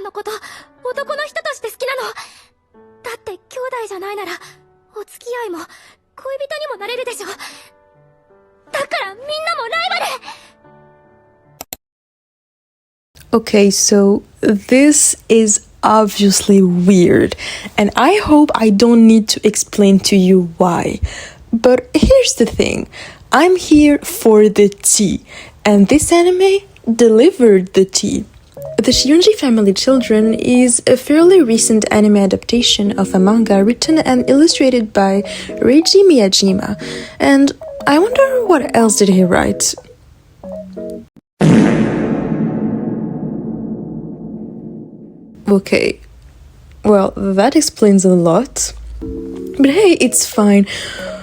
のこと男の人として好きなの。だって兄弟じゃないならお付き合いも恋人にもなれるでしょ。だからみんなもライバル。 Okay, so this is obviously weird, and I hope I don't need to explain to you why. But here's the thing, I'm here for the tea, and this anime delivered the tea. The Shiunji Family Children is a fairly recent anime adaptation of a manga written and illustrated by Reiji Miyajima, and I wonder what else did he write? Okay, well, that explains a lot. But hey, it's fine.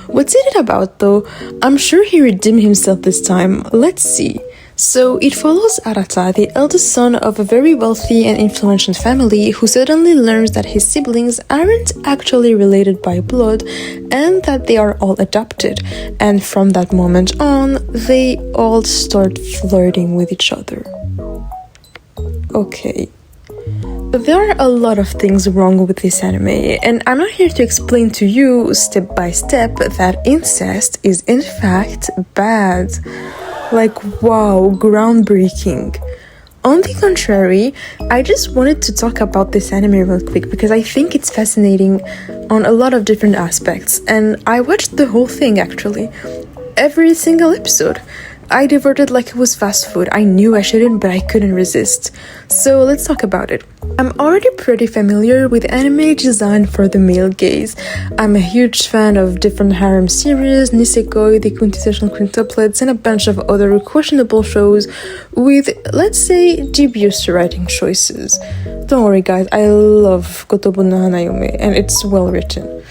What's it about though? I'm sure he redeemed himself this time. Let's see. So it follows Arata, the eldest son of a very wealthy and influential family, who suddenly learns that his siblings aren't actually related by blood and that they are all adopted. And from that moment on, they all start flirting with each other. Okay. There are a lot of things wrong with this anime, and I'm not here to explain to you step by step that incest is in fact bad. Like, wow, groundbreaking. On the contrary, I just wanted to talk about this anime real quick because I think it's fascinating on a lot of different aspects, and I watched the whole thing actually. Every single episode. I devoured it like it was fast food. I knew I shouldn't, but I couldn't resist. So let's talk about it. I'm already pretty familiar with anime designed for the male gaze. I'm a huge fan of different harem series, nisekoi, the quintessential quintuplets, and a bunch of other questionable shows with, let's say, dubious writing choices. Don't worry guys, I love Kotono no Hanayome, and it's well written.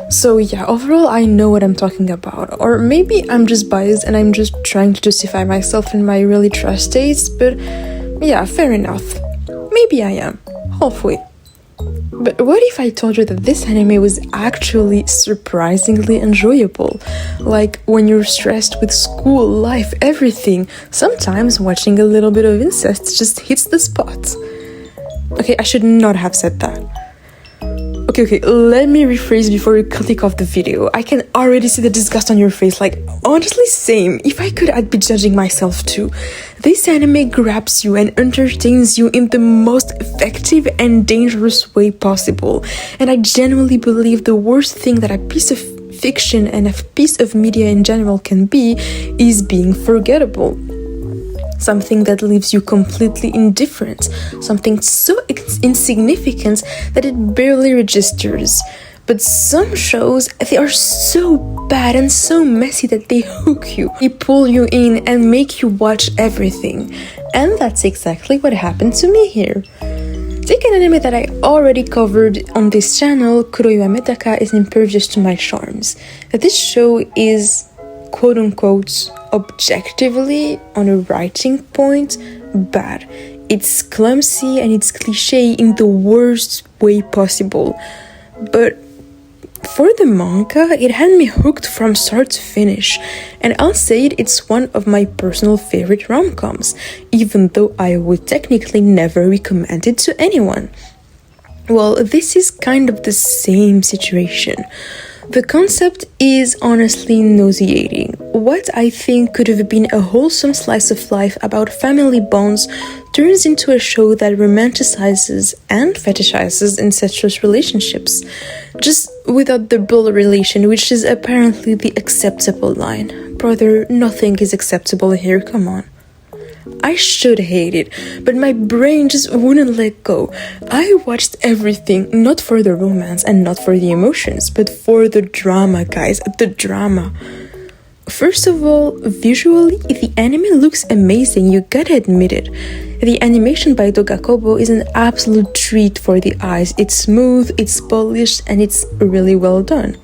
So yeah, overall I know what I'm talking about, or maybe I'm just biased and I'm just trying to justify myself in my really trash tastes, but yeah, fair enough. Maybe I am, halfway. But what if I told you that this anime was actually surprisingly enjoyable? Like, when you're stressed with school, life, everything, sometimes watching a little bit of incest just hits the spot. Okay, I should not have said that. Okay, let me rephrase before we click off the video. I can already see the disgust on your face, like, honestly same. If I could, I'd be judging myself too. This anime grabs you and entertains you in the most effective and dangerous way possible. And I genuinely believe the worst thing that a piece of fiction and a piece of media in general can be is being forgettable. Something that leaves you completely indifferent, something so insignificant that it barely registers. But some shows, they are so bad and so messy that they hook you, they pull you in and make you watch everything. And that's exactly what happened to me here. Take an anime that I already covered on this channel, Kuroi wa Metaka is impervious to my charms. This show is quote-unquote objectively, on a writing point, bad. It's clumsy and it's cliche in the worst way possible. But for the manga, it had me hooked from start to finish, and I'll say it's one of my personal favorite rom-coms, even though I would technically never recommend it to anyone. Well, this is kind of the same situation. The concept is honestly nauseating. What I think could have been a wholesome slice of life about family bonds turns into a show that romanticizes and fetishizes incestuous relationships, just without the bull relation, which is apparently the acceptable line. Brother, nothing is acceptable here, come on. I should hate it, but my brain just wouldn't let go. I watched everything, not for the romance and not for the emotions, but for the drama, guys, the drama. First of all, visually, the anime looks amazing, you gotta admit it. The animation by Doga Kobo is an absolute treat for the eyes. It's smooth, it's polished, and it's really well done.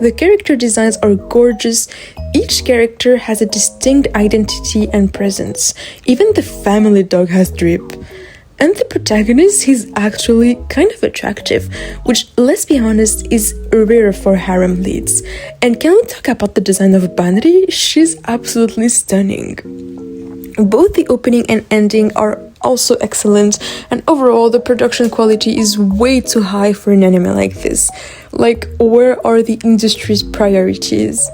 The character designs are gorgeous. Each character has a distinct identity and presence. Even the family dog has drip. And the protagonist, he's actually kind of attractive, which, let's be honest, is rare for harem leads. And can we talk about the design of Banri? She's absolutely stunning. Both the opening and ending are also excellent, and overall the production quality is way too high for an anime like this. Like, where are the industry's priorities?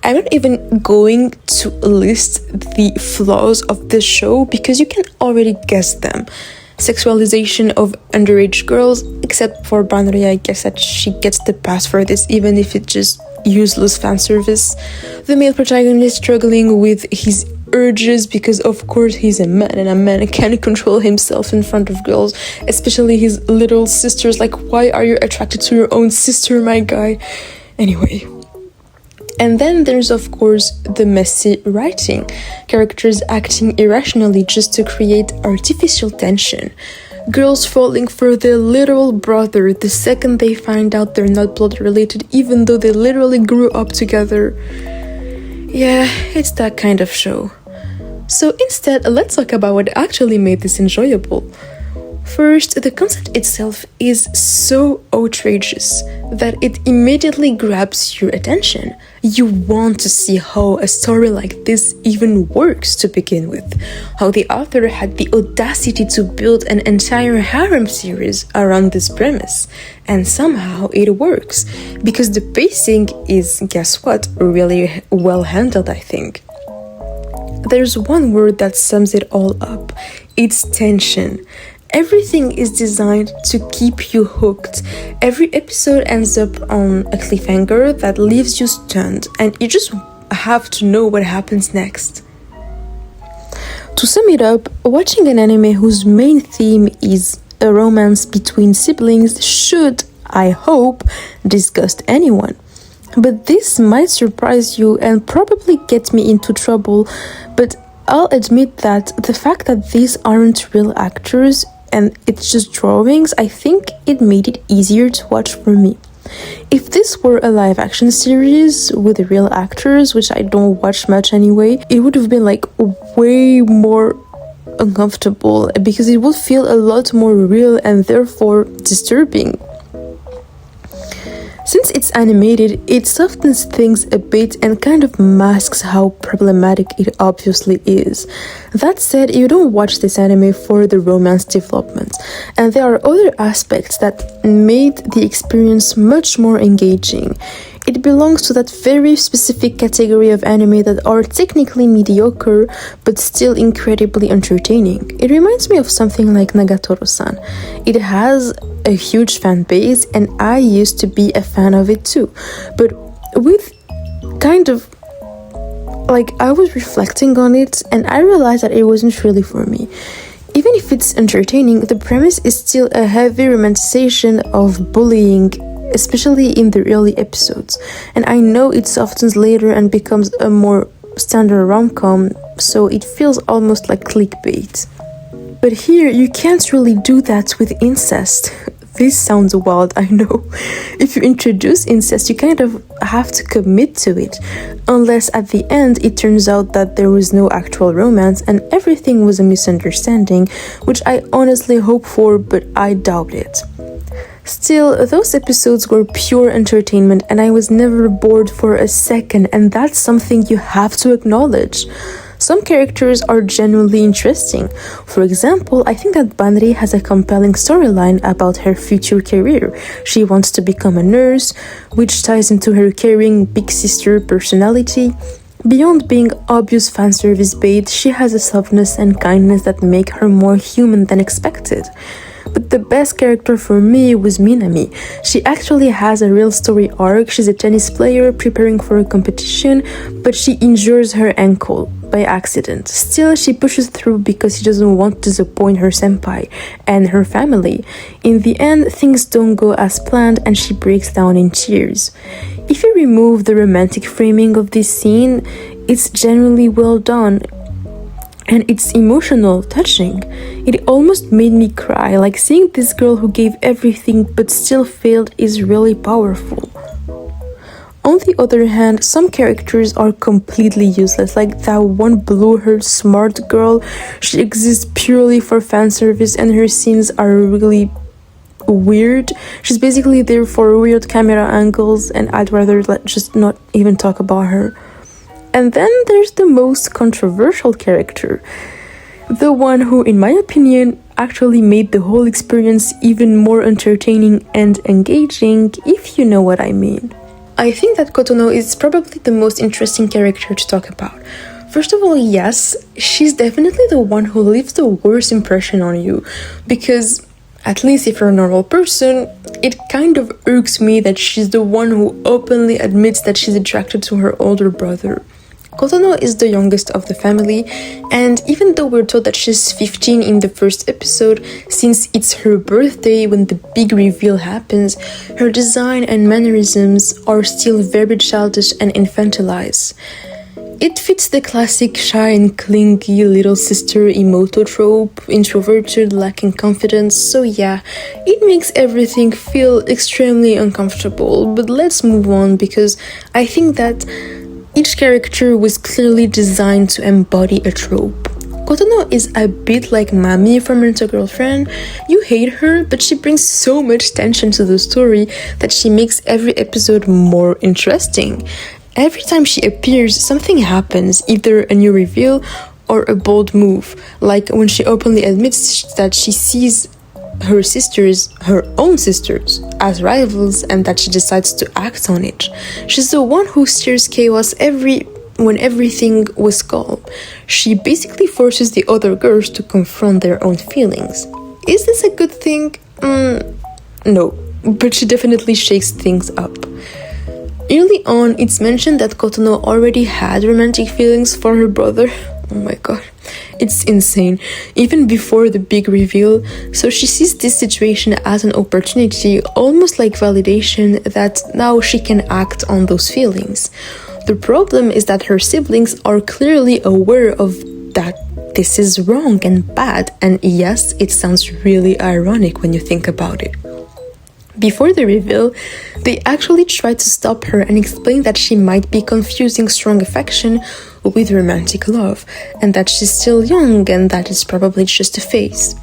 I'm not even going to list the flaws of this show because you can already guess them. Sexualization of underage girls, except for Banri, I guess that she gets the pass for this, even if it's just useless fan service. The male protagonist struggling with his urges because of course he's a man and a man can't control himself in front of girls, especially his little sisters. Like, why are you attracted to your own sister, my guy? Anyway. And then there's of course the messy writing, characters acting irrationally just to create artificial tension, girls falling for their literal brother the second they find out they're not blood related even though they literally grew up together. Yeah, it's that kind of show. So instead, let's talk about what actually made this enjoyable. First, the concept itself is so outrageous that it immediately grabs your attention. You want to see how a story like this even works to begin with, how the author had the audacity to build an entire harem series around this premise, and somehow it works, because the pacing is, guess what, really well handled, I think. There's one word that sums it all up. It's tension. Everything is designed to keep you hooked. Every episode ends up on a cliffhanger that leaves you stunned, and you just have to know what happens next. To sum it up, watching an anime whose main theme is a romance between siblings should, I hope, disgust anyone. But this might surprise you and probably get me into trouble, but I'll admit that the fact that these aren't real actors and it's just drawings, I think it made it easier to watch for me. If this were a live action series with real actors, which I don't watch much anyway, it would have been like way more uncomfortable because it would feel a lot more real and therefore disturbing. Since it's animated, it softens things a bit and kind of masks how problematic it obviously is. That said, you don't watch this anime for the romance development, and there are other aspects that made the experience much more engaging. It belongs to that very specific category of anime that are technically mediocre but still incredibly entertaining. It reminds me of something like Nagatoro-san. It has a huge fan base and I used to be a fan of it too. But with kind of like, I was reflecting on it and I realized that it wasn't really for me. Even if it's entertaining, the premise is still a heavy romanticization of bullying, especially in the early episodes, and I know it softens later and becomes a more standard rom-com, so it feels almost like clickbait. But here, you can't really do that with incest. This sounds wild, I know. If you introduce incest, you kind of have to commit to it, unless at the end it turns out that there was no actual romance and everything was a misunderstanding, which I honestly hope for, but I doubt it. Still, those episodes were pure entertainment and I was never bored for a second, and that's something you have to acknowledge. Some characters are genuinely interesting. For example, I think that Banri has a compelling storyline about her future career. She wants to become a nurse, which ties into her caring big sister personality. Beyond being obvious fanservice bait, she has a softness and kindness that make her more human than expected. But the best character for me was Minami. She actually has a real story arc. She's a tennis player preparing for a competition, but she injures her ankle by accident. Still, she pushes through because she doesn't want to disappoint her senpai and her family. In the end, things don't go as planned and she breaks down in tears. If you remove the romantic framing of this scene, it's genuinely well done. And it's emotional, touching. It almost made me cry, like seeing this girl who gave everything but still failed is really powerful. On the other hand, some characters are completely useless, like that one blue-haired smart girl. She exists purely for fan service and her scenes are really weird. She's basically there for weird camera angles and I'd rather just not even talk about her. And then there's the most controversial character. The one who, in my opinion, actually made the whole experience even more entertaining and engaging, if you know what I mean. I think that Kotono is probably the most interesting character to talk about. First of all, yes, she's definitely the one who leaves the worst impression on you, because at least if you're a normal person, it kind of irks me that she's the one who openly admits that she's attracted to her older brother. Kotono is the youngest of the family, and even though we're told that she's 15 in the first episode, since it's her birthday when the big reveal happens, her design and mannerisms are still very childish and infantilized. It fits the classic shy and clingy little sister emoto trope, introverted, lacking confidence, so yeah, it makes everything feel extremely uncomfortable. But let's move on, because I think that each character was clearly designed to embody a trope. Kotono is a bit like Mami from Rent a Girlfriend. You hate her, but she brings so much tension to the story that she makes every episode more interesting. Every time she appears, something happens, either a new reveal or a bold move, like when she openly admits that she sees her own sisters, as rivals, and that she decides to act on it. She's the one who steers chaos when everything was calm. She basically forces the other girls to confront their own feelings. Is this a good thing? No, but she definitely shakes things up. Early on, it's mentioned that Kotono already had romantic feelings for her brother. Oh my god, it's insane. Even before the big reveal, so she sees this situation as an opportunity, almost like validation, that now she can act on those feelings. The problem is that her siblings are clearly aware of that this is wrong and bad, and yes, it sounds really ironic when you think about it. Before the reveal, they actually try to stop her and explain that she might be confusing strong affection with romantic love, and that she's still young and that it's probably just a phase.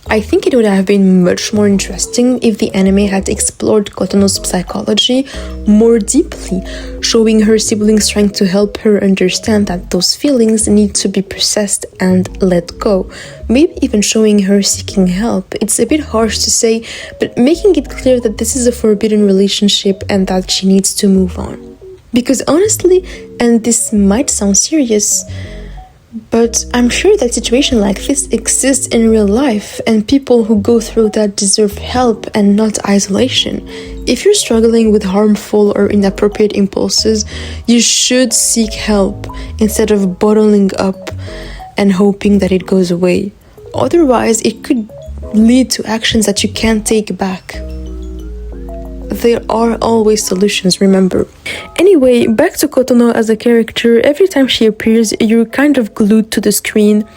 I think it would have been much more interesting if the anime had explored Kotono's psychology more deeply, showing her siblings trying to help her understand that those feelings need to be processed and let go. Maybe even showing her seeking help. It's a bit harsh to say, but making it clear that this is a forbidden relationship and that she needs to move on. Because honestly, and this might sound serious, but I'm sure that situations like this exist in real life, and people who go through that deserve help and not isolation. If you're struggling with harmful or inappropriate impulses, you should seek help instead of bottling up and hoping that it goes away. Otherwise, it could lead to actions that you can't take back. There are always solutions, remember. Anyway, back to Kotono as a character. Every time she appears, you're kind of glued to the screen.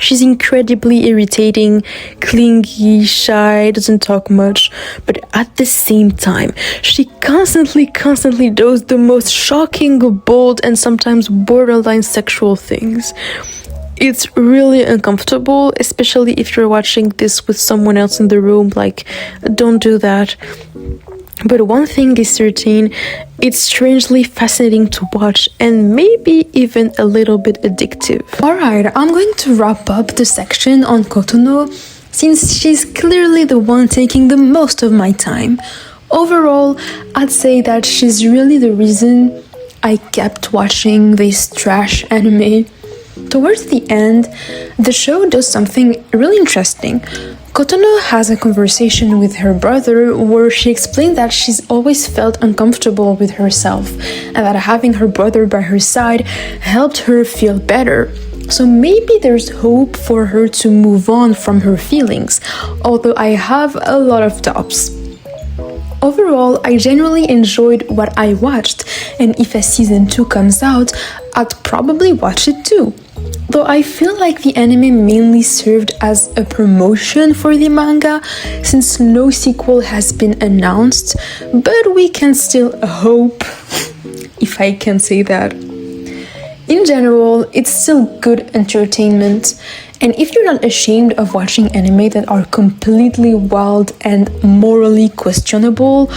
She's incredibly irritating, clingy, shy, doesn't talk much, but at the same time, she constantly does the most shocking, bold, and sometimes borderline sexual things. It's really uncomfortable, especially if you're watching this with someone else in the room. Like, don't do that. But one thing is certain, it's strangely fascinating to watch and maybe even a little bit addictive. Alright, I'm going to wrap up the section on Kotono, since she's clearly the one taking the most of my time. Overall, I'd say that she's really the reason I kept watching this trash anime. Towards the end, the show does something really interesting. Kotono has a conversation with her brother where she explained that she's always felt uncomfortable with herself and that having her brother by her side helped her feel better. So maybe there's hope for her to move on from her feelings, although I have a lot of doubts. Overall, I genuinely enjoyed what I watched, and if a season 2 comes out, I'd probably watch it too. Though I feel like the anime mainly served as a promotion for the manga, since no sequel has been announced, but we can still hope, if I can say that. In general, it's still good entertainment, and if you're not ashamed of watching anime that are completely wild and morally questionable,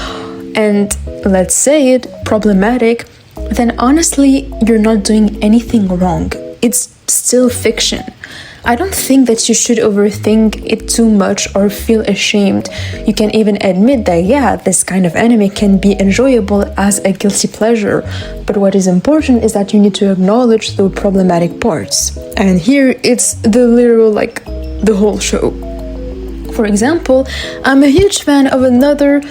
and let's say it, problematic, then honestly, you're not doing anything wrong. It's still fiction. I don't think that you should overthink it too much or feel ashamed. You can even admit that, yeah, this kind of anime can be enjoyable as a guilty pleasure. But what is important is that you need to acknowledge the problematic parts. And here it's the literal, like, the whole show. For example, I'm a huge fan of another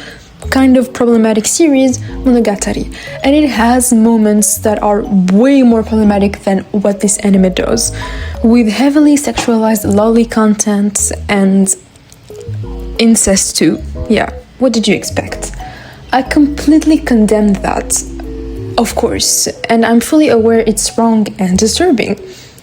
kind of problematic series, Monogatari, and it has moments that are way more problematic than what this anime does, with heavily sexualized lolly content and incest too. Yeah, what did you expect? I completely condemn that, of course, and I'm fully aware it's wrong and disturbing.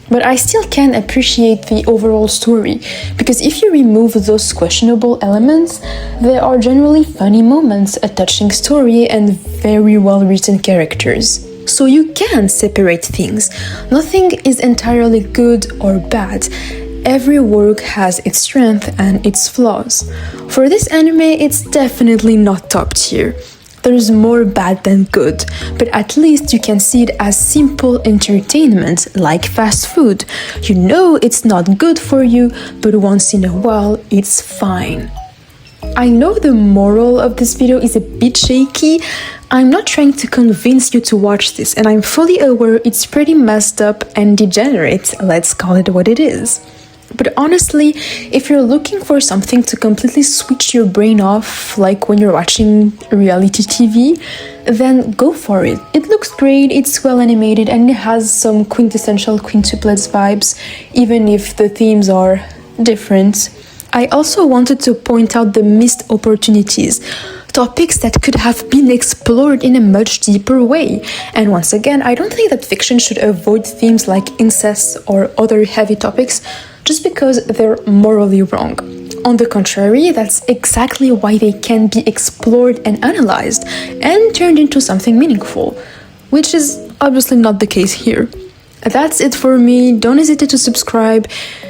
But I still can appreciate the overall story, because if you remove those questionable elements, there are generally funny moments, a touching story, and very well-written characters. So you can separate things. Nothing is entirely good or bad. Every work has its strength and its flaws. For this anime, it's definitely not top tier. There's more bad than good, but at least you can see it as simple entertainment, like fast food. You know it's not good for you, but once in a while, it's fine. I know the moral of this video is a bit shaky. I'm not trying to convince you to watch this, and I'm fully aware it's pretty messed up and degenerate. Let's call it what it is. But honestly, if you're looking for something to completely switch your brain off, like when you're watching reality TV, then go for it. It looks great, it's well animated, and it has some quintessential quintuplets vibes, even if the themes are different. I also wanted to point out the missed opportunities, topics that could have been explored in a much deeper way. And once again, I don't think that fiction should avoid themes like incest or other heavy topics just because they're morally wrong. On the contrary, that's exactly why they can be explored and analyzed and turned into something meaningful, which is obviously not the case here. That's it for me. Don't hesitate to subscribe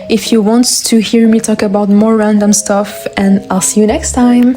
if you want to hear me talk about more random stuff, and I'll see you next time.